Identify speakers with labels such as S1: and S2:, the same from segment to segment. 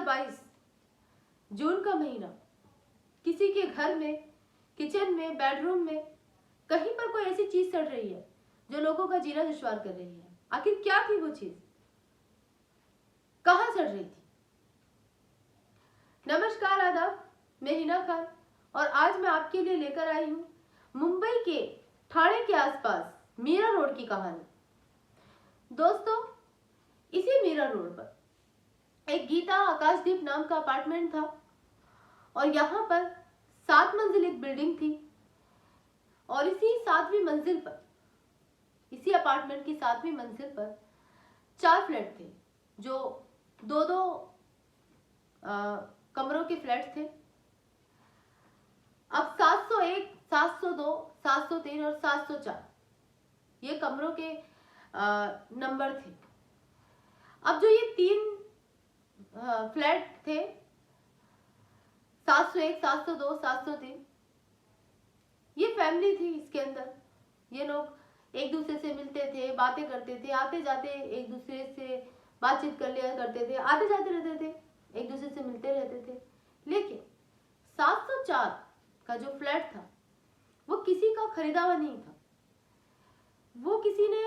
S1: 2022 जून का महीना, किसी के घर में, किचन में, बेडरूम में कहीं पर कोई ऐसी चीज सड़ रही है जो लोगों का जीना दुश्वार कर रही है। आखिर क्या थी वो चीज, कहां सड़ रही थी? नमस्कार, आदाब, मैं हिना खान और आज मैं आपके लिए लेकर आई हूं मुंबई के ठाणे के आसपास मीरा रोड की कहानी। दोस्तों, इसी मीरा रोड पर एक गीता आकाशदीप नाम का अपार्टमेंट था और यहाँ पर 7 मंजिल एक बिल्डिंग थी और इसी 7वीं मंजिल पर, इसी अपार्टमेंट की 7वीं मंजिल पर 4 फ्लैट थे जो दो कमरों के फ्लैट थे। अब 701, 702, 703 और 704 ये कमरों के नंबर थे। अब जो ये 3 फ्लैट थे 701, 702, 703, ये फैमिली थी। इसके अंदर ये लोग एक दूसरे से मिलते थे, बातें करते थे, आते जाते एक दूसरे से बातचीत कर लिया करते थे, आते जाते रहते थे, एक दूसरे से मिलते रहते थे। लेकिन 704 का जो फ्लैट था वो किसी का खरीदा हुआ नहीं था, वो किसी ने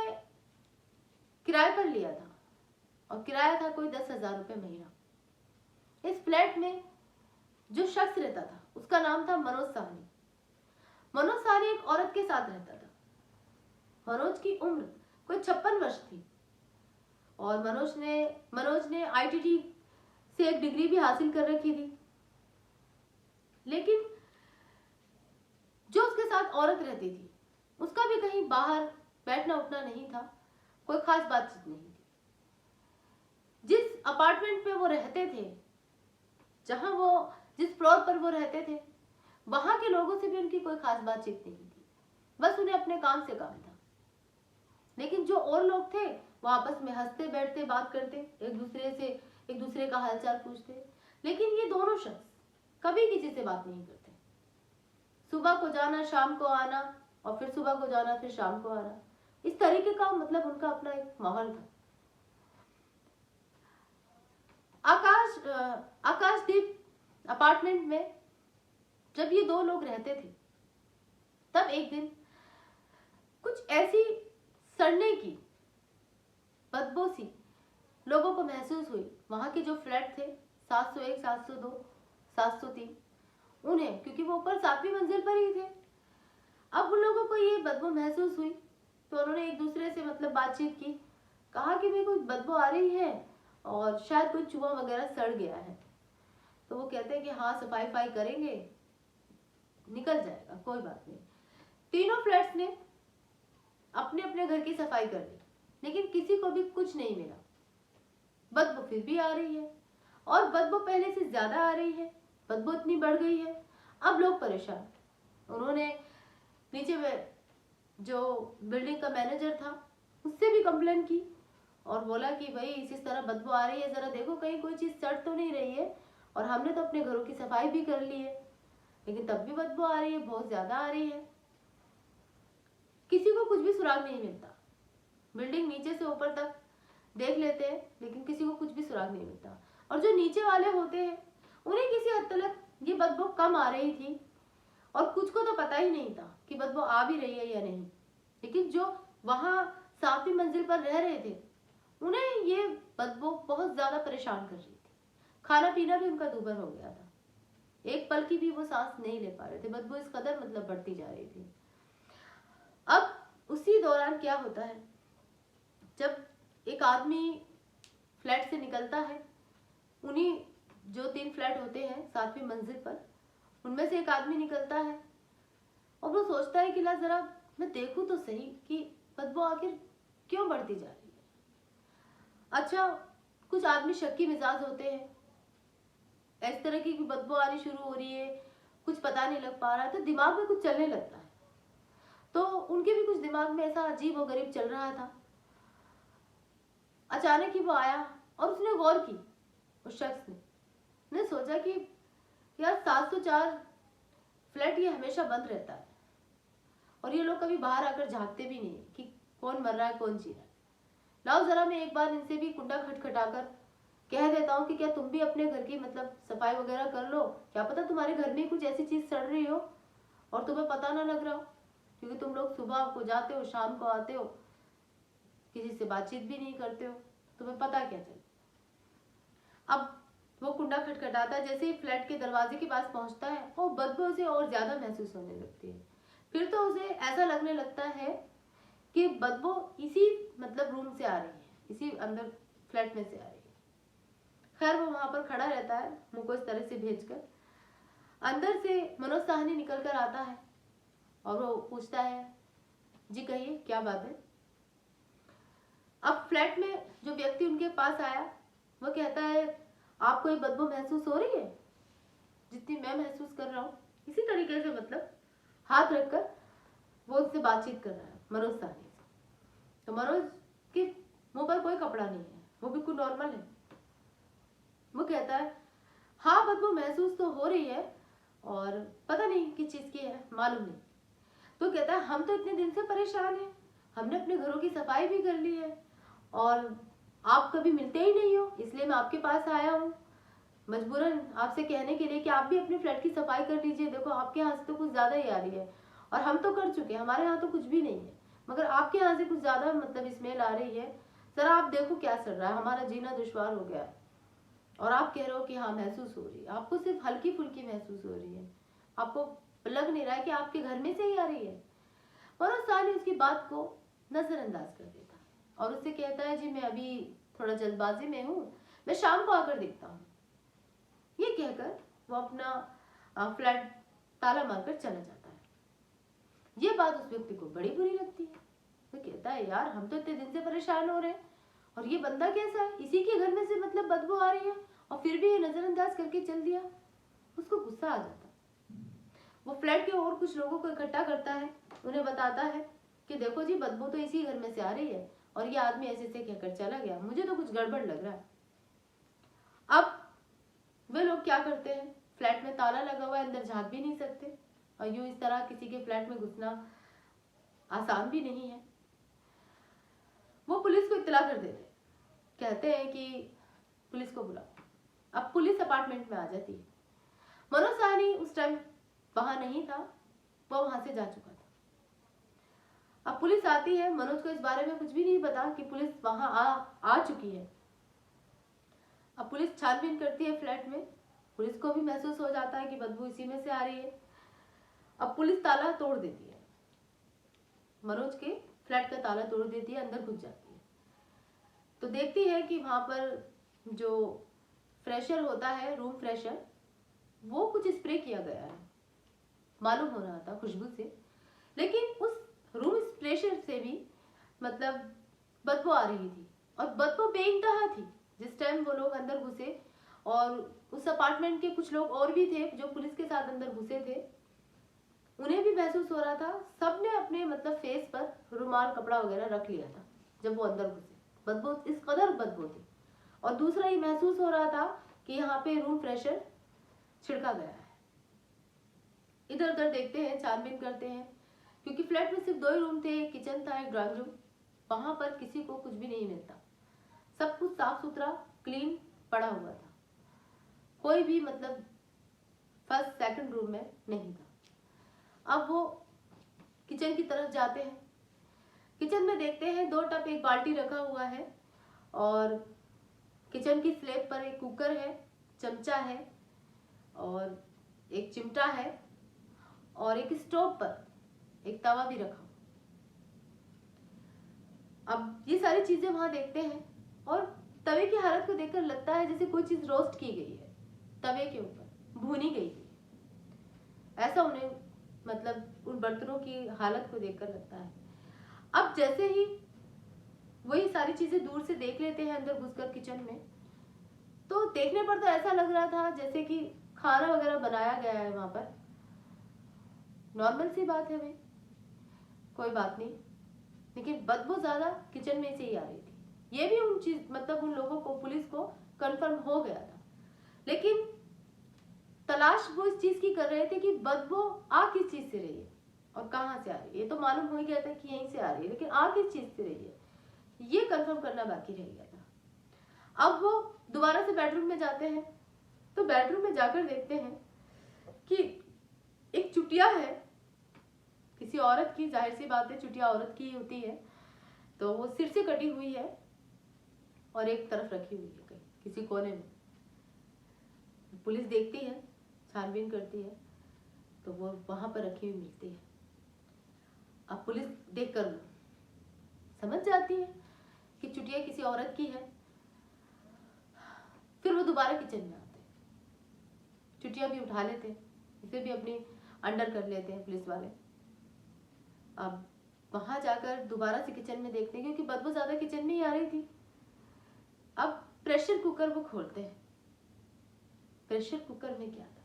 S1: किराए पर लिया था और किराया था कोई 10,000 रुपये महीना। इस फ्लैट में जो शख्स रहता था उसका नाम था मनोज साहनी। मनोज साहनी एक औरत के साथ रहता था। मनोज की उम्र कोई 56 वर्ष थी और मनोज ने आईटीटी से एक डिग्री भी हासिल कर रखी थी। लेकिन जो उसके साथ औरत रहती थी उसका भी कहीं बाहर बैठना उठना नहीं था, कोई खास बातचीत नहीं थी। जिस अपार्टमेंट में वो रहते थे, जिस फ्लोर पर वो रहते थे, वहां के लोगों से भी उनकी कोई खास बातचीत नहीं थी, बस उन्हें अपने काम से काम था। लेकिन जो और लोग थे वो आपस में हंसते बैठते बात करते, एक दूसरे का हालचाल पूछते। लेकिन ये दोनों शख्स कभी किसी से बात नहीं करते। सुबह को जाना, शाम को आना और फिर सुबह को जाना, फिर शाम को आना, इस तरीके का मतलब उनका अपना एक माहौल था। आकाशदीप अपार्टमेंट में जब ये 2 लोग रहते थे तब एक दिन कुछ ऐसी सड़ने की बदबू सी लोगों को महसूस हुई। वहां के जो फ्लैट थे 701, 702, 703, उन्हें, क्योंकि वो ऊपर 7वीं मंजिल पर ही थे, अब उन लोगों को ये बदबू महसूस हुई तो उन्होंने एक दूसरे से मतलब बातचीत की, कहा कि मेरे को बदबू आ रही है और शायद कोई चूहा वगैरह सड़ गया है। तो वो कहते हैं कि हाँ, सफाई करेंगे, निकल जाएगा, कोई बात नहीं। तीनों फ्लैट्स ने अपने अपने घर की सफाई कर ली, लेकिन किसी को भी कुछ नहीं मिला। बदबू फिर भी आ रही है और बदबू पहले से ज्यादा आ रही है, बदबू इतनी बढ़ गई है। अब लोग परेशान। उन्होंने नीचे में जो बिल्डिंग का मैनेजर था उससे भी कंप्लेन की और बोला कि भाई इस तरह बदबू आ रही है, जरा देखो कहीं कोई चीज सड़ तो नहीं रही है, और हमने तो अपने घरों की सफाई भी कर ली है लेकिन तब भी बदबू आ रही है, बहुत ज्यादा आ रही है। किसी को कुछ भी सुराग नहीं मिलता। बिल्डिंग नीचे से ऊपर तक देख लेते हैं लेकिन किसी को कुछ भी सुराग नहीं मिलता। और जो नीचे वाले होते हैं उन्हें किसी हद तक ये बदबू कम आ रही थी और कुछ को तो पता ही नहीं था कि बदबू आ भी रही है या नहीं। लेकिन जो वहां 7वीं मंजिल पर रह रहे थे उन्हें ये बदबू बहुत ज्यादा परेशान कर रही थी। खाना पीना भी उनका दूभर हो गया था, एक पल की भी वो सांस नहीं ले पा रहे थे, बदबू इस कदर मतलब बढ़ती जा रही थी। अब उसी दौरान क्या होता है, जब एक आदमी फ्लैट से निकलता है, उन्हीं जो 3 फ्लैट होते हैं 7वीं मंजिल पर, उनमें से एक आदमी निकलता है और वो सोचता है कि ला जरा मैं देखूं तो सही कि बदबू आखिर क्यों बढ़ती जा रही है। अच्छा, कुछ आदमी शक्की मिजाज होते हैं, इस तरह की बदबू आनी शुरू हो रही है, कुछ पता नहीं लग पा रहा है तो दिमाग में कुछ चलने लगता है। तो उनके भी कुछ दिमाग में ऐसा अजीब और गरीब चल रहा था। अचानक ही वो आया और उसने गौर की, उस शख्स ने सोचा कि यार 704 फ्लैट ये हमेशा बंद रहता है और ये लोग कभी बाहर आकर झांकते भी नहीं कि कौन मर रहा है कौन जी रहा है। लाओ जरा मैं एक बार इनसे भी कुंडा खटखटाकर कह देता हूँ कि क्या तुम भी अपने घर की मतलब सफाई वगैरह कर लो, क्या पता तुम्हारे घर में कुछ ऐसी चीज सड़ रही हो और तुम्हें पता ना लग रहा हो, क्योंकि तुम लोग सुबह को जाते हो, शाम को आते हो, किसी से बातचीत भी नहीं करते हो, तुम्हें पता क्या चले। अब वो कुंडा खटखटाता है, जैसे ही फ्लैट के दरवाजे के पास पहुंचता है वो बदबू उसे और ज्यादा महसूस होने लगती है। फिर तो उसे ऐसा लगने लगता है कि बदबू इसी मतलब रूम से आ रही है, इसी अंदर फ्लैट में से आ रही है। खैर वो वहां पर खड़ा रहता है मुंह को इस तरह से भेजकर। अंदर से मनोज साहनी निकल कर आता है और वो पूछता है, जी कहिए क्या बात है। अब फ्लैट में जो व्यक्ति उनके पास आया वो कहता है, आपको ये बदबू महसूस हो रही है जितनी मैं महसूस कर रहा हूँ। इसी तरीके से मतलब हाथ रखकर वो उससे बातचीत कर रहा है मनोज साहनी से। तो मनोज के मुंह पर कोई कपड़ा नहीं है, वो बिल्कुल नॉर्मल है। वो कहता है, हाँ बदबू महसूस तो हो रही है और पता नहीं किस चीज की है, मालूम नहीं। तो कहता है, हम तो इतने दिन से परेशान हैं, हमने अपने घरों की सफाई भी कर ली है और आप कभी मिलते ही नहीं हो, इसलिए मैं आपके पास आया हूँ मजबूरन आपसे कहने के लिए कि आप भी अपने फ्लैट की सफाई कर लीजिए। देखो आपके यहाँ से तो कुछ ज्यादा ही आ रही है और हम तो कर चुके हैं, हमारे यहाँ तो कुछ भी नहीं है, मगर आपके यहाँ से कुछ ज्यादा मतलब स्मेल आ रही है। जरा आप देखो क्या सड़ रहा है, हमारा जीना दुश्वार हो गया है। और आप कह रहे हो कि हाँ महसूस हो रही है, आपको सिर्फ हल्की फुल्की महसूस हो रही है, आपको लग नहीं रहा है कि आपके घर में से ही आ रही है। मनोज साहनी उसकी बात को नजरअंदाज कर देता है और उससे कहता है, जी मैं अभी थोड़ा जल्दबाजी में हूँ, मैं शाम को आकर देखता हूँ। ये कहकर वो अपना फ्लैट ताला मारकर चला जाता है। ये बात उस व्यक्ति को बड़ी बुरी लगती है। वो कहता है, यार हम तो इतने दिन से परेशान हो रहे हैं और ये बंदा कैसा है, इसी के घर में से मतलब बदबू आ रही है और फिर भी ये नजरअंदाज करके चल दिया। उसको गुस्सा आ जाता है। वो फ्लैट के और कुछ लोगों को इकट्ठा करता है, उन्हें बताता है कि देखो जी बदबू तो इसी घर में से आ रही है और ये आदमी ऐसे से कहकर चला गया, मुझे तो कुछ गड़बड़ लग रहा है। अब वे लोग क्या करते हैं, फ्लैट में ताला लगा हुआ है, अंदर झांक भी नहीं सकते और यूं इस तरह किसी के फ्लैट में घुसना आसान भी नहीं है। वो पुलिस को इत्तला कर देते, कहते हैं कि पुलिस को बुलाओ। अब पुलिस अपार्टमेंट में आ जाती है। मनोज साहनी उस टाइम वहां नहीं था, वो वहां से जा चुका था। अब पुलिस आती है, मनोज को इस बारे में कुछ भी नहीं पता कि पुलिस वहां आ चुकी है। अब पुलिस छानबीन करती है फ्लैट में, पुलिस को भी महसूस हो जाता है कि बदबू इसी में से आ रही है। अब पुलिस ताला तोड़ देती है, मनोज के फ्लैट का ताला तोड़ देती है, अंदर घुस जाती है। तो देखती है कि वहां पर जो फ्रेशर होता है, रूम फ्रेशर, वो कुछ स्प्रे किया गया है, मालूम हो रहा था खुशबू से, लेकिन उस रूम फ्रेशर से भी मतलब बदबू आ रही थी और बदबू बेइंतहा थी। जिस टाइम वो लोग अंदर घुसे और उस अपार्टमेंट के कुछ लोग और भी थे जो पुलिस के साथ अंदर घुसे थे, उन्हें भी महसूस हो रहा था, सबने अपने मतलब फेस पर रुमाल कपड़ा वगैरह रख लिया था जब वो अंदर घुसे। बदबू इस कदर बदबू थी। और दूसरा ये महसूस हो रहा था कि यहाँ पे रूम फ्रेशर छिड़का गया है। इधर उधर देखते हैं, छानबीन करते हैं, क्योंकि फ्लैट में सिर्फ 2 ही रूम थे, एक किचन था, एक ड्राइंग रूम। वहां पर किसी को कुछ भी नहीं मिलता, सब कुछ साफ सुथरा क्लीन पड़ा हुआ था, कोई भी मतलब फर्स्ट सेकंड रूम में नहीं था। अब वो किचन की तरफ जाते हैं, किचन में देखते हैं 2 टब, एक बाल्टी रखा हुआ है और किचन की स्लैब पर एक कुकर है, चमचा है और एक चिमटा है और एक स्टोव पर एक तवा भी रखा। अब ये सारी चीजें वहां देखते हैं और तवे की हालत को देखकर लगता है जैसे कोई चीज रोस्ट की गई है, तवे के ऊपर भूनी गई थी, ऐसा उन्हें मतलब उन बर्तनों की हालत को देखकर लगता है। अब जैसे ही वही सारी चीजें दूर से देख लेते हैं अंदर घुसकर किचन में, तो देखने पर तो ऐसा लग रहा था जैसे कि खाना वगैरह बनाया गया है वहां पर। नॉर्मल सी बात है भाई, कोई बात नहीं, लेकिन बदबू ज्यादा किचन में से ही आ रही थी। ये भी उन चीज मतलब उन लोगों को, पुलिस को कंफर्म हो गया था, लेकिन तलाश वो इस चीज की कर रहे थे कि बदबू आ किस चीज से रही है और कहां से आ रही है। ये तो मालूम हो गया था कि यहीं से आ रही है, लेकिन आ किस चीज से रही है ये कंफर्म करना बाकी रह गया था। अब वो दोबारा से बेडरूम में जाते हैं, तो बेडरूम में जाकर देखते हैं कि एक चुटिया है किसी औरत की, जाहिर सी बात है चुटिया औरत की ही होती है, तो वो सिर से कटी हुई है और एक तरफ रखी हुई है कहीं किसी कोने में। पुलिस देखती है, छानबीन करती है, तो वो वहां पर रखी हुई मिलती है। अब पुलिस देखकर समझ जाती है कि चुटिया किसी औरत की है। फिर वो दोबारा किचन में आते हैं, चुटिया भी उठा लेते हैं, इसे भी अपनी अंडर कर लेते हैं पुलिस वाले। अब वहां जाकर दोबारा से किचन में देखते हैं, क्योंकि बदबू ज्यादा किचन में ही आ रही थी। अब प्रेशर कुकर वो खोलते हैं। प्रेशर कुकर में क्या था?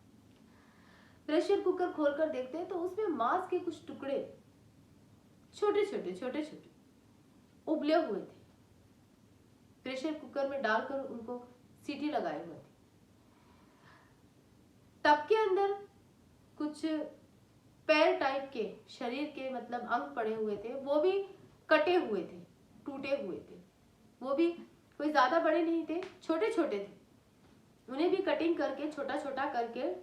S1: प्रेशर कुकर खोलकर देखते हैं तो उसमें मांस के कुछ टुकड़े छोटे छोटे उबले हुए थे। प्रेशर कुकर में डालकर उनको सीटी लगाए हुए थे। टब के अंदर कुछ पैर टाइप के, शरीर के मतलब अंग पड़े हुए थे, वो भी कटे हुए थे, टूटे हुए थे। वो भी कोई ज्यादा बड़े नहीं थे, छोटे छोटे थे। उन्हें भी कटिंग करके छोटा छोटा करके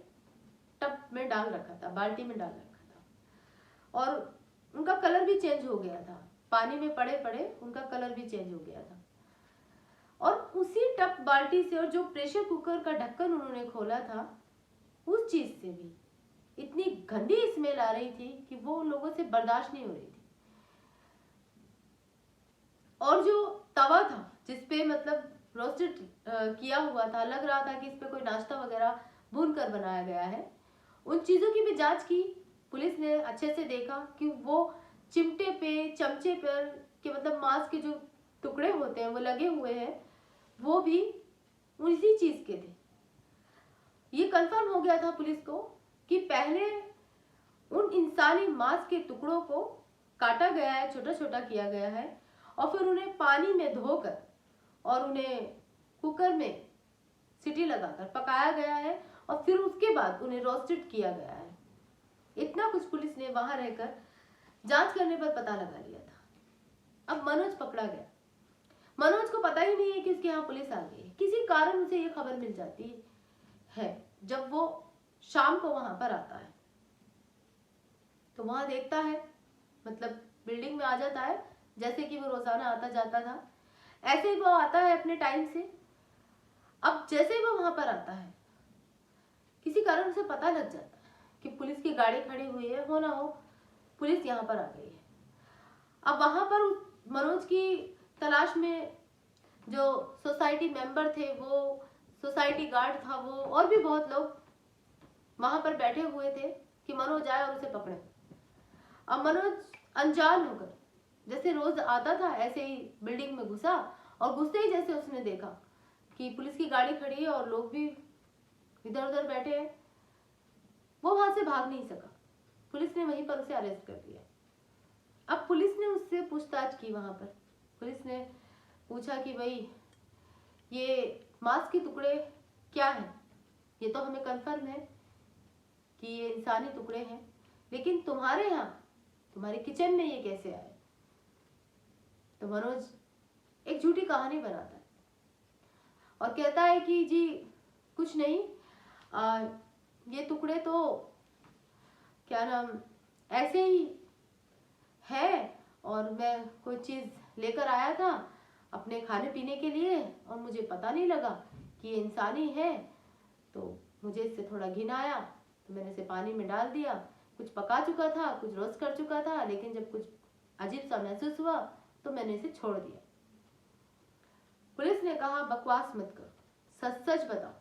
S1: टब में डाल रखा था, बाल्टी में डाल रखा था। और उनका कलर भी चेंज हो गया था, पानी में पड़े पड़े उनका कलर भी चेंज हो गया था। और उसी टब बाल्टी से और जो प्रेशर कुकर का ढक्कन उन्होंने खोला था, उस चीज से भी इतनी गंदी स्मेल आ रही थी कि वो उन लोगों से बर्दाश्त नहीं हो रही थी। और जो तवा था जिसपे मतलब रोस्टेड किया हुआ था, लग रहा था कि इस पे कोई नाश्ता वगैरह भून कर बनाया गया है। उन चीजों की भी जांच की पुलिस ने, अच्छे से देखा कि वो चिमटे पे, चमचे पर के मतलब मांस के जो टुकड़े होते हैं वो लगे हुए हैं, वो भी उसी चीज के थे। ये कंफर्म हो गया था पुलिस को कि पहले उन इंसानी मांस के टुकड़ों को काटा गया है, छोटा छोटा किया गया है, और फिर उन्हें पानी में धोकर और उन्हें कुकर में सीटी लगाकर पकाया गया है, और फिर उसके बाद उन्हें रोस्टेड किया गया है। इतना कुछ पुलिस ने वहां रहकर जांच करने पर पता लगा लिया था। अब मनोज पकड़ा गया। मनोज को पता ही नहीं है कि उसके यहाँ पुलिस आ गई है। किसी कारण उसे ये खबर मिल जाती है। जब वो शाम को वहां पर आता है तो वहां देखता है, मतलब बिल्डिंग में आ जाता है, जैसे कि वो रोजाना आता जाता था ऐसे ही वो आता है अपने टाइम से। अब जैसे ही वो वहां पर आता है, किसी कारण उसे पता लग जाता है कि पुलिस की गाड़ी खड़ी हुई है, हो ना हो पुलिस यहाँ पर आ गई है। अब वहां पर मनोज की तलाश में जो सोसाइटी मेंबर थे, वो सोसाइटी गार्ड था, वो और भी बहुत लोग वहां पर बैठे हुए थे कि मनोज आए और उसे पकड़े। अब मनोज अनजान होकर जैसे रोज आता था ऐसे ही बिल्डिंग में घुसा, और घुसते ही जैसे उसने देखा कि पुलिस की गाड़ी खड़ी है और लोग भी इधर उधर बैठे हैं, वो वहां से भाग नहीं सका। पुलिस ने वहीं पर उसे अरेस्ट कर लिया। अब पुलिस ने उससे पूछताछ की। वहां पर पुलिस ने पूछा कि भाई ये मांस के टुकड़े क्या हैं? ये तो हमें कंफर्म है कि ये इंसानी टुकड़े हैं, लेकिन तुम्हारे यहाँ, तुम्हारे किचन में ये कैसे आए? तो मनोज एक झूठी कहानी बनाता है और कहता है कि जी कुछ नहीं, ये टुकड़े तो क्या नाम ऐसे ही है, और मैं कोई चीज लेकर आया था अपने खाने पीने के लिए, और मुझे पता नहीं लगा कि ये इंसानी है, तो मुझे इससे थोड़ा घिन आया, तो मैंने इसे पानी में डाल दिया। कुछ पका चुका था, कुछ रोस्ट कर चुका था, लेकिन जब कुछ अजीब सा महसूस हुआ तो मैंने इसे छोड़ दिया। पुलिस ने कहा बकवास मत करो, सच सच बताओ,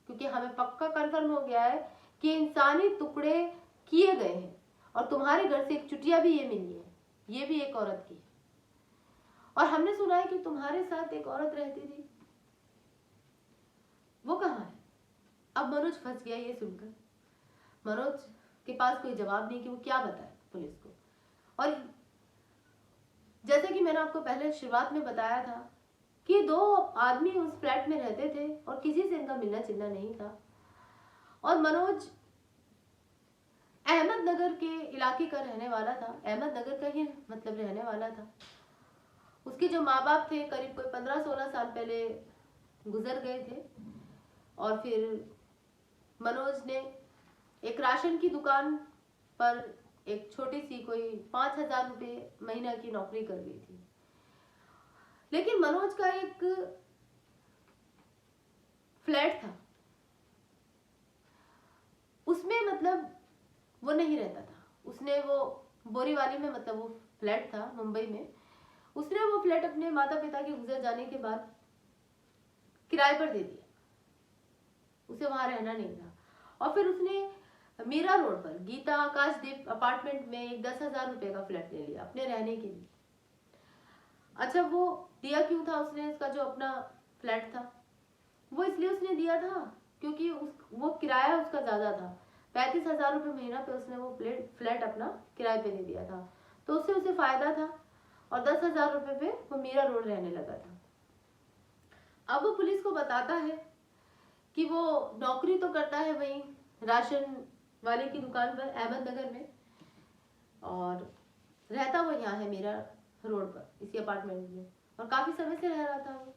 S1: क्योंकि हमें पक्का कंफर्म हो गया है कि इंसानी टुकड़े किए गए हैं, और तुम्हारे घर से एक चुटिया भी ये मिली है, ये भी एक औरत की है, और हमने सुना है कि तुम्हारे साथ एक औरत रहती थी, वो कहाँ है? अब मनोज फंस गया ये सुनकर। मनोज के पास कोई जवाब नहीं कि वो क्या बताए पुलिस को। और जैसे कि मैंने आपको पहले शुरुआत में बताया था कि दो आदमी उस फ्लैट में रहते थे और किसी से इनका मिलना जुलना नहीं था, और मनोज अहमदनगर के इलाके का रहने वाला था, अहमदनगर का ही मतलब रहने वाला था। उसके जो माँ बाप थे करीब कोई 15-16 साल पहले गुजर गए थे। और फिर मनोज ने एक राशन की दुकान पर एक छोटी सी कोई 5,000 रुपये महीना की नौकरी कर ली थी। लेकिन मनोज का एक फ्लैट था, उसमें मतलब वो नहीं रहता था। उसने वो बोरीवाली में, मतलब वो फ्लैट था मुंबई में, उसने वो फ्लैट अपने माता पिता के गुजर जाने के बाद किराए पर दे दिया। उसे वहां रहना नहीं था। और फिर उसने मीरा रोड पर गीता आकाशदीप अपार्टमेंट में एक 10,000 रुपए का फ्लैट ले लिया अपने रहने के लिए। अच्छा, वो दिया क्यों था उसने? उसका जो अपना फ्लैट था वो इसलिए उसने दिया था क्योंकि वो किराया उसका ज्यादा था। 35,000 रुपये महीना पे उसने वो फ्लैट अपना किराए पे दे दिया था, तो उससे उसे फायदा था। और 10,000 रुपये पे वो मीरा रोड रहने लगा था। अब वो पुलिस को बताता है कि वो नौकरी तो करता है वहीं राशन वाले की दुकान पर अहमदनगर में, और रहता वो यहाँ है मीरा रोड पर इसी अपार्टमेंट में, और काफी समय से रह रहा था वो।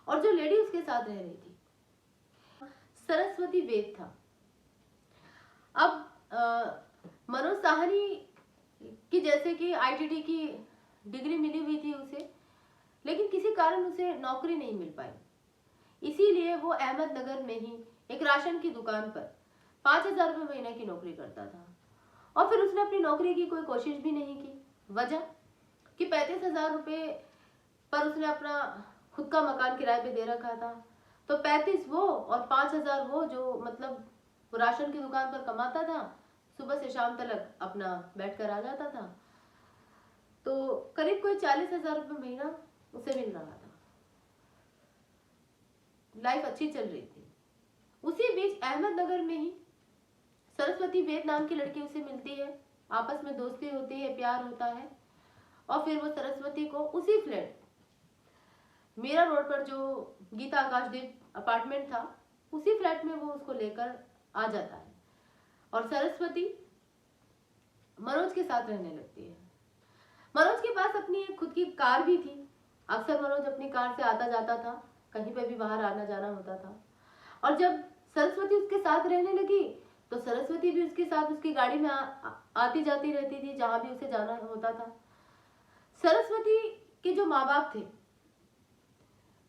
S1: और जो लेडी उसके साथ रह रही थी सरस्वती वेद था। अब मनोज साहनी की जैसे कि आईटीटी की डिग्री मिली हुई थी उसे, लेकिन किसी कारण उसे नौकरी नहीं मिल पाई। इसीलिए वो अहमदनगर में ही एक राशन की दुकान पर 5,000 रुपये महीने की नौकरी करता था। और फिर उसने अपनी नौकरी की कोई कोशिश भी नहीं की। वजह कि 35,000 रुपये पर उसने अपना खुद का मकान किराए पे दे रखा था, तो 35 वो और 5,000 वो, जो मतलब वो राशन की दुकान पर कमाता था, सुबह से शाम तक अपना बैठ कर आ जाता था, तो करीब कोई 40,000 रुपये महीना उसे मिल रहा था। लाइफ अच्छी चल रही थी। उसी बीच अहमदनगर में ही सरस्वती वेद नाम की लड़की उसे मिलती है, आपस में दोस्ती होती है, प्यार होता है। और फिर वो सरस्वती को उसी फ्लैट मीरा रोड पर जो गीता आकाशदीप अपार्टमेंट था, उसी फ्लैट में वो उसको लेकर आ जाता है। और सरस्वती मनोज के साथ रहने लगती है। मनोज के पास अपनी एक खुद की कार भी थी। अक्सर मनोज अपनी कार से आता जाता था, कहीं पे भी बाहर आना जाना होता था। और जब सरस्वती उसके साथ रहने लगी तो सरस्वती भी उसके साथ उसकी गाड़ी में आती जाती रहती थी जहां भी उसे जाना होता था। सरस्वती के जो माँ बाप थे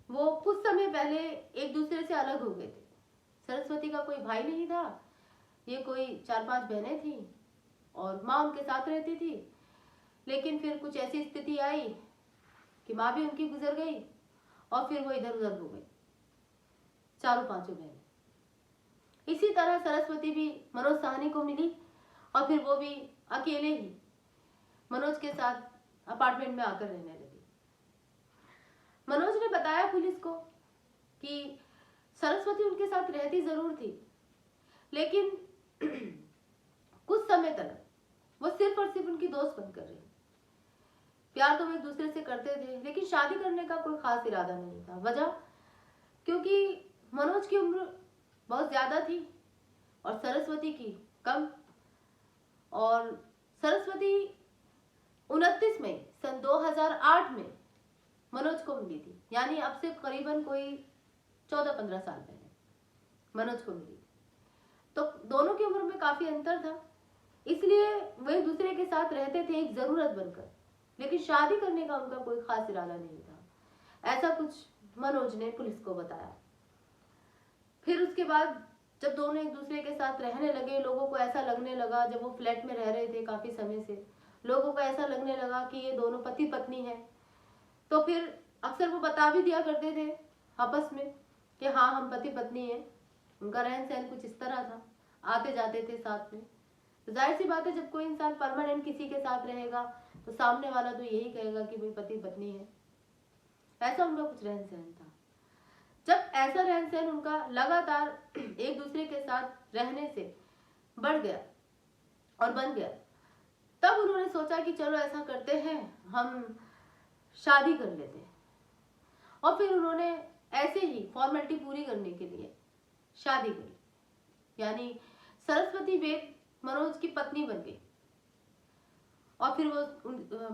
S1: वो कुछ समय पहले एक दूसरे से अलग हो गए थे। सरस्वती का कोई भाई नहीं था, ये कोई 4-5 बहनें थी और माँ उनके साथ रहती थी। लेकिन फिर कुछ ऐसी स्थिति आई कि माँ भी उनकी गुजर गई और फिर वो इधर उधर हो गई, चारों पांचों बहनें। इसी तरह सरस्वती भी मनोज साहनी को मिली और फिर वो भी अकेले ही मनोज के साथ अपार्टमेंट में आकर रहने लगी। मनोज ने बताया पुलिस को कि सरस्वती उनके साथ रहती जरूर थी, लेकिन कुछ समय तक वो सिर्फ और सिर्फ उनकी दोस्त बनकर रही। प्यार तो वो एक दूसरे से करते थे, लेकिन शादी करने का कोई खास इरादा नहीं था। वजह क्योंकि मनोज की उम्र बहुत ज्यादा थी और सरस्वती की कम। और सरस्वती 29 मई सन 2008 में मनोज को मिली थी, यानी अब से करीबन कोई 14-15 साल पहले मनोज को मिली। तो दोनों की उम्र में काफी अंतर था, इसलिए वे एक दूसरे के साथ रहते थे एक जरूरत बनकर, लेकिन शादी करने का उनका कोई खास इरादा नहीं था। ऐसा कुछ मनोज ने पुलिस को बताया। फिर उसके बाद जब दोनों एक दूसरे के साथ रहने लगे, लोगों को ऐसा लगने लगा, जब वो फ्लैट में रह रहे थे काफी समय से, लोगों को ऐसा लगने लगा कि ये दोनों पति पत्नी हैं। तो फिर अक्सर वो बता भी दिया करते थे आपस में कि हाँ हम पति पत्नी हैं। उनका रहन सहन कुछ इस तरह था, आते जाते थे साथ में। तो जाहिर सी बात है, जब कोई इंसान परमानेंट किसी के साथ रहेगा तो सामने वाला तो यही कहेगा कि भाई पति पत्नी है। ऐसा उनका कुछ रहन सहन था। जब ऐसा रहन सहन उनका लगातार एक दूसरे के साथ रहने से बढ़ गया और बन गया, तब उन्होंने सोचा कि चलो ऐसा करते हैं, हम शादी कर लेते हैं। और फिर उन्होंने ऐसे ही फॉर्मेलिटी पूरी करने के लिए शादी करी, यानी सरस्वती वेद मनोज की पत्नी बन गई और फिर वो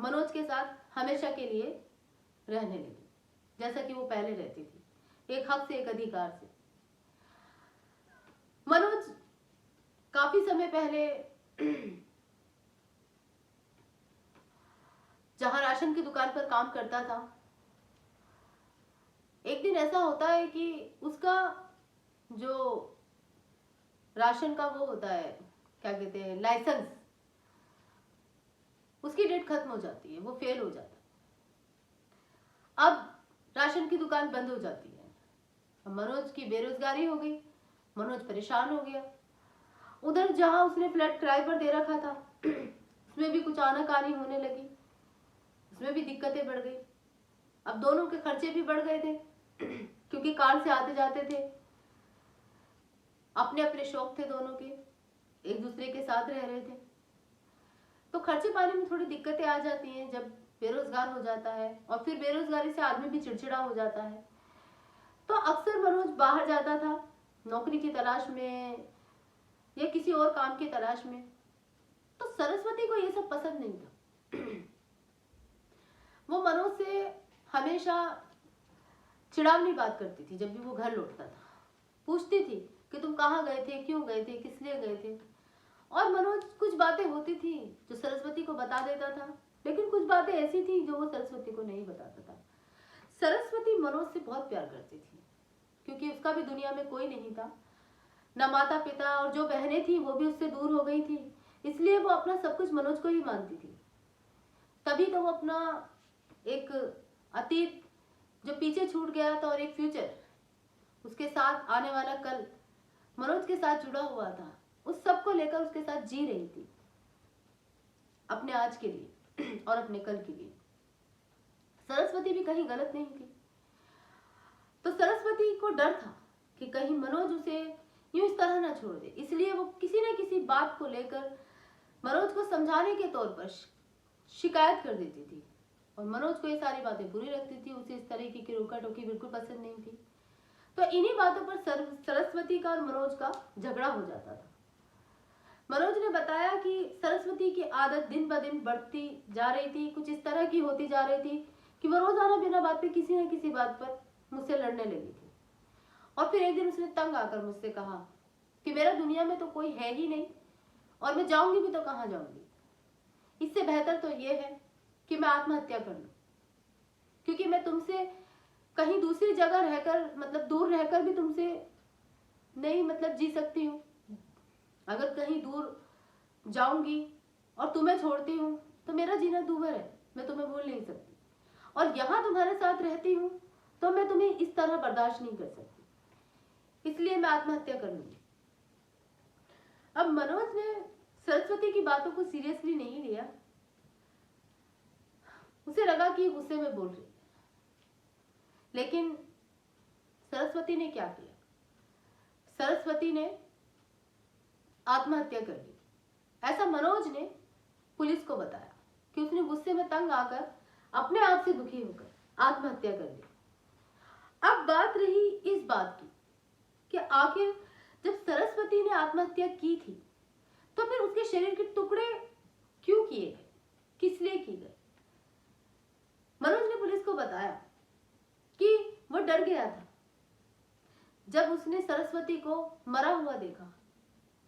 S1: मनोज के साथ हमेशा के लिए रहने लगी, जैसा कि वो पहले रहती थी। एक हक से, एक अधिकार से। मनोज काफी समय पहले जहां राशन की दुकान पर काम करता था, एक दिन ऐसा होता है कि उसका जो राशन का वो होता है, क्या कहते हैं, लाइसेंस, उसकी डेट खत्म हो जाती है, वो फेल हो जाता है। अब राशन की दुकान बंद हो जाती है। अब मनोज की बेरोजगारी हो गई, मनोज परेशान हो गया। उधर जहां उसने फ्लैट किराए पर दे रखा था उसमें भी कुछ आनाकानी होने लगी, उसमें भी दिक्कतें बढ़ गई। अब दोनों के खर्चे भी बढ़ गए थे क्योंकि कार से आते जाते थे, अपने अपने शौक थे दोनों के, एक दूसरे के साथ रह रहे थे, तो खर्चे पानी में थोड़ी दिक्कतें आ जाती हैं जब बेरोजगार हो जाता है। और फिर बेरोजगारी से आदमी भी चिड़चिड़ा हो जाता है। तो अक्सर मनोज बाहर जाता था नौकरी की तलाश में या किसी और काम की तलाश में। तो सरस्वती को ये सब पसंद नहीं था। वो मनोज से हमेशा चिढ़ावनी बात करती थी। जब भी वो घर लौटता था पूछती थी कि तुम कहाँ गए थे, क्यों गए थे, किस लिए गए थे। और मनोज कुछ बातें होती थी जो सरस्वती को बता देता था, लेकिन कुछ बातें ऐसी थी जो वो सरस्वती को नहीं बताता था। सरस्वती मनोज से बहुत प्यार करती थी क्योंकि उसका भी दुनिया में कोई नहीं था, न माता पिता, और जो बहनें थी वो भी उससे दूर हो गई थी, इसलिए वो अपना सब कुछ मनोज को ही मानती थी। तभी तो वो अपना एक अतीत जो पीछे छूट गया था और एक फ्यूचर, उसके साथ आने वाला कल मनोज के साथ जुड़ा हुआ था, उस सब को लेकर उसके साथ जी रही थी, अपने आज के लिए और अपने कल के लिए। सरस्वती भी कहीं गलत नहीं थी। तो सरस्वती को डर था कि कहीं मनोज उसे यूं इस तरह ना छोड़ दे, इसलिए वो किसी न किसी बात को लेकर मनोज को समझाने के तौर पर शिकायत कर देती थी। और मनोज को ये सारी बातें बुरी लगती थी, उसे इस तरीके की रोका टोकी बिल्कुल पसंद नहीं थी। तो इन्हीं बातों पर सरस्वती का और मनोज का झगड़ा हो जाता था। मनोज ने बताया कि सरस्वती की आदत दिन ब दिन बढ़ती जा रही थी, कुछ इस तरह की होती जा रही थी कि वो रोजाना बिना बात पे किसी न किसी बात पर मुझसे लड़ने लगी थी। और फिर एक दिन उसने तंग आकर मुझसे कहा कि मेरा दुनिया में तो कोई है ही नहीं, और मैं जाऊंगी भी तो कहाँ जाऊंगी, इससे बेहतर तो ये है कि मैं आत्महत्या कर लूं, क्योंकि मैं तुमसे कहीं दूसरी जगह रहकर, मतलब दूर रहकर भी तुमसे नहीं मतलब जी सकती हूँ। अगर कहीं दूर जाऊंगी और तुम्हें छोड़ती हूँ तो मेरा जीना दूभर है, मैं तुम्हें भूल नहीं सकती, और यहाँ तुम्हारे साथ रहती हूँ तो मैं तुम्हें इस तरह बर्दाश्त नहीं कर सकती, इसलिए मैं आत्महत्या कर लूंगी। अब मनोज ने सरस्वती की बातों को सीरियसली नहीं लिया, उसे लगा कि गुस्से में बोल रही है। लेकिन सरस्वती ने क्या किया, सरस्वती ने आत्महत्या कर ली। ऐसा मनोज ने पुलिस को बताया कि उसने गुस्से में तंग आकर अपने आप से दुखी होकर आत्महत्या कर ली। अब बात रही इस बात की कि आखिर जब सरस्वती ने आत्महत्या की थी तो फिर उसके शरीर के टुकड़े क्यों किए गए, किस लिए किए गए। मनोज ने पुलिस को बताया कि वो डर गया था। जब उसने सरस्वती को मरा हुआ देखा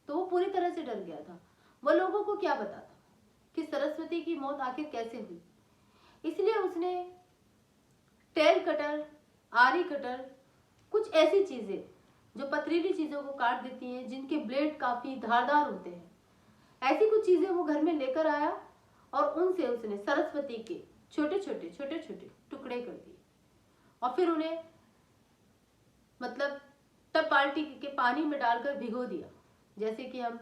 S1: तो वो पूरी तरह से डर गया था। वो लोगों को क्या बताता कि सरस्वती की मौत आखिर कैसे हुई, इसलिए उसने टेल कटर, आरी कटर, कुछ ऐसी चीजें जो पथरीली चीजों को काट देती हैं, जिनके ब्लेड काफी धारदार होते हैं, ऐसी कुछ चीजें वो घर में लेकर आया और उनसे उसने सरस्वती के छोटे छोटे टुकड़े कर दिए और फिर उन्हें मतलब तब बाल्टी के पानी में डालकर भिगो दिया, जैसे कि हम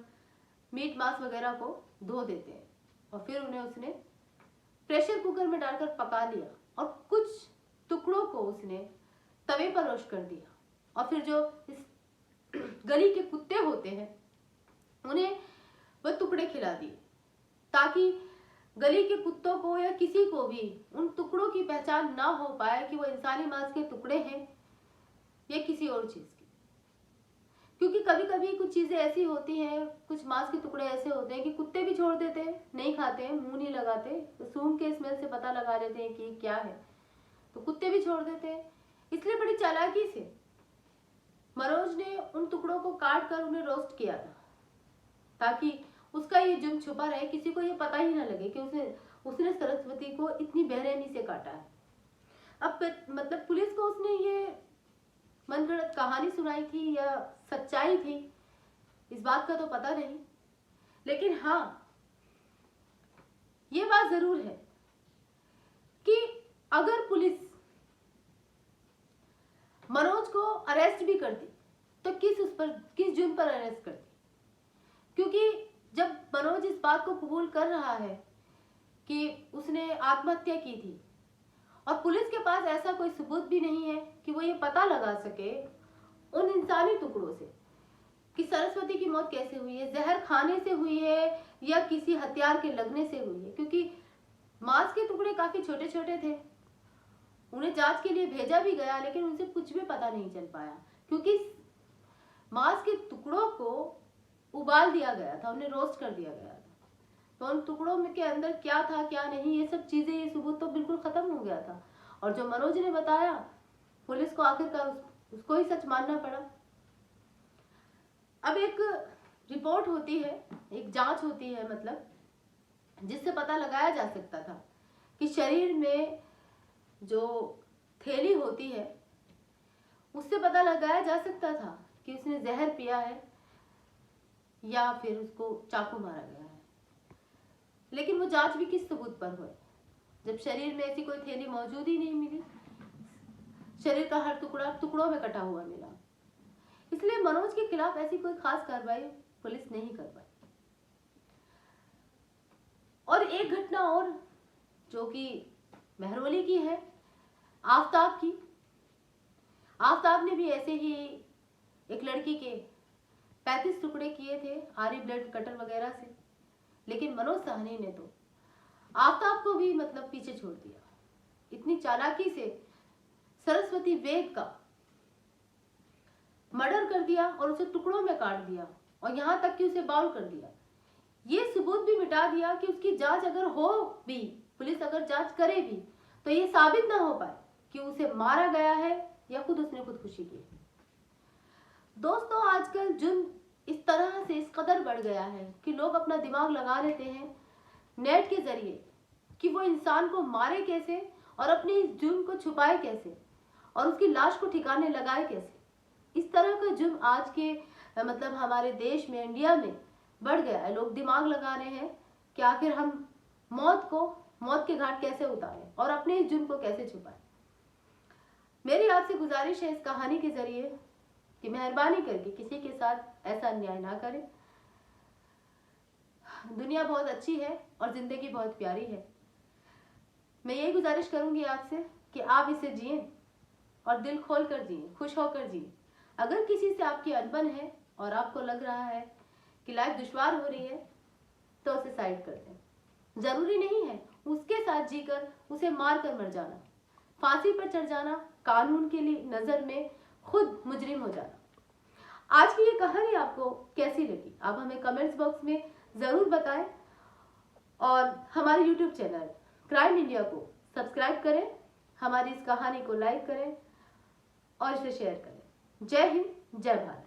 S1: मीट मांस वगैरह को धो देते हैं, और फिर उन्हें उसने प्रेशर कुकर में डालकर पका लिया और कुछ टुकड़ों को उसने तवे पर रोस्ट कर दिया। और फिर जो इस गली के कुत्ते होते हैं उन्हें वह टुकड़े खिला दिए, ताकि गली के कुत्तों को या किसी को भी उन टुकड़ों की पहचान ना हो पाए कि वो इंसानी मांस के टुकड़े हैं या किसी और चीज की। क्योंकि कभी कभी कुछ चीजें ऐसी होती हैं, कुछ मांस के टुकड़े ऐसे होते हैं कि कुत्ते भी छोड़ देते हैं, नहीं खाते हैं, मुंह नहीं लगाते, तो सूंघ के स्मेल से पता लगा लेते हैं कि क्या है, तो कुत्ते भी छोड़ देते हैं। इसलिए बड़ी चालाकी से मनोज ने उन टुकड़ों को काट कर उन्हें रोस्ट किया था, ताकि उसका ये जुर्म छुपा रहे, किसी को ये पता ही ना लगे कि उसने सरस्वती को इतनी बेरहमी से काटा है। अब मतलब पुलिस को उसने ये मनगढ़ंत कहानी सुनाई थी या सच्चाई थी, इस बात का तो पता नहीं, लेकिन हाँ ये बात जरूर है कि अगर पुलिस मनोज को अरेस्ट भी करती तो किस जुर्म पर अरेस्ट करती, क्योंकि जब मनोज इस बात को कबूल कर रहा है कि उसने आत्महत्या की थी और पुलिस के पास ऐसा कोई सबूत भी नहीं है कि वो ये पता लगा सके उन इंसानी टुकड़ों से कि सरस्वती की मौत कैसे हुई है, जहर खाने से हुई है या किसी हथियार के लगने से हुई है, क्योंकि मांस के टुकड़े काफी छोटे छोटे थे। उन्हें जांच के लिए भेजा भी गया, लेकिन उनसे कुछ भी पता नहीं चल पाया, क्योंकि मांस के टुकड़ों को उबाल दिया गया था, उन्हें रोस्ट कर दिया गया था। तो उन टुकड़ों में के अंदर क्या था क्या नहीं, ये सब चीजें, ये सबूत तो बिल्कुल खत्म हो गया था। और जो मनोज ने बताया, पुलिस को आखिरकार उसको ही सच मानना पड़ा। अब एक रिपोर्ट होती है, एक जांच होती है, मतलब जिससे पता लगाया जा सकता था कि शरीर में जो थैली होती है उससे पता लगाया जा सकता था कि उसने जहर पिया है या फिर उसको चाकू मारा गया है। लेकिन वो जांच भी किस सबूत पर हुई जब शरीर में ऐसी कोई थैली मौजूद ही नहीं मिली, शरीर का हर टुकड़ा टुकड़ों में कटा हुआ मिला। इसलिए मनोज के खिलाफ ऐसी कोई खास कार्रवाई पुलिस नहीं कर पाई। और एक घटना और जो कि मेहरौली की है, आफ्ताब की। आफ्ताब ने भी ऐसे ही एक लड़की के 35 टुकड़े किए थे आरी ब्लेड कटर वगैरह से, लेकिन मनोज साहनी ने तो आफ्ताब को भी मतलब पीछे छोड़ दिया। इतनी चालाकी से सरस्वती वेद का मर्डर कर दिया और उसे टुकड़ों में काट दिया, और यहां तक कि उसे बाउल कर दिया। ये सबूत भी मिटा दिया कि उसकी जांच अगर हो भी, पुलिस अगर जांच करे भी, तो ये साबित ना हो पाए कि उसे मारा गया है या उसने खुदकुशी की। दोस्तों, आजकल जुर्म इस तरह से इस कदर बढ़ गया है कि लोग अपना दिमाग लगा लेते हैं नेट के जरिए कि वो इंसान को मारे कैसे और अपने इस जुर्म को छुपाए कैसे और उसकी लाश को ठिकाने लगाए कैसे। इस तरह का जुर्म आज के मतलब हमारे देश में, इंडिया में बढ़ गया है। लोग दिमाग लगा रहे हैं कि आखिर हम मौत के घाट कैसे उतारें और अपने इस जुर्म को कैसे छुपाएं। मेरी आपसे गुजारिश है इस कहानी के जरिए कि मेहरबानी करके किसी के साथ ऐसा अन्याय ना करें। दुनिया बहुत अच्छी है और जिंदगी बहुत प्यारी है। मैं यही गुजारिश करूंगी आपसे कि आप इसे जिएं और दिल खोल कर जिएं, खुश होकर जिएं। अगर किसी से आपकी अनबन है और आपको लग रहा है कि लाइफ दुश्वार हो रही है, तो उसे साइड कर दें। जरूरी नहीं है उसके साथ जीकर उसे मार कर मर जाना, फांसी पर चढ़ जाना, कानून के लिए नजर में खुद मुजरिम हो जाना। आज की ये कहानी आपको कैसी लगी, आप हमें कमेंट्स बॉक्स में जरूर बताएं और हमारे YouTube चैनल क्राइम इंडिया को सब्सक्राइब करें, हमारी इस कहानी को लाइक करें और इसे शेयर करें। जय हिंद, जय भारत।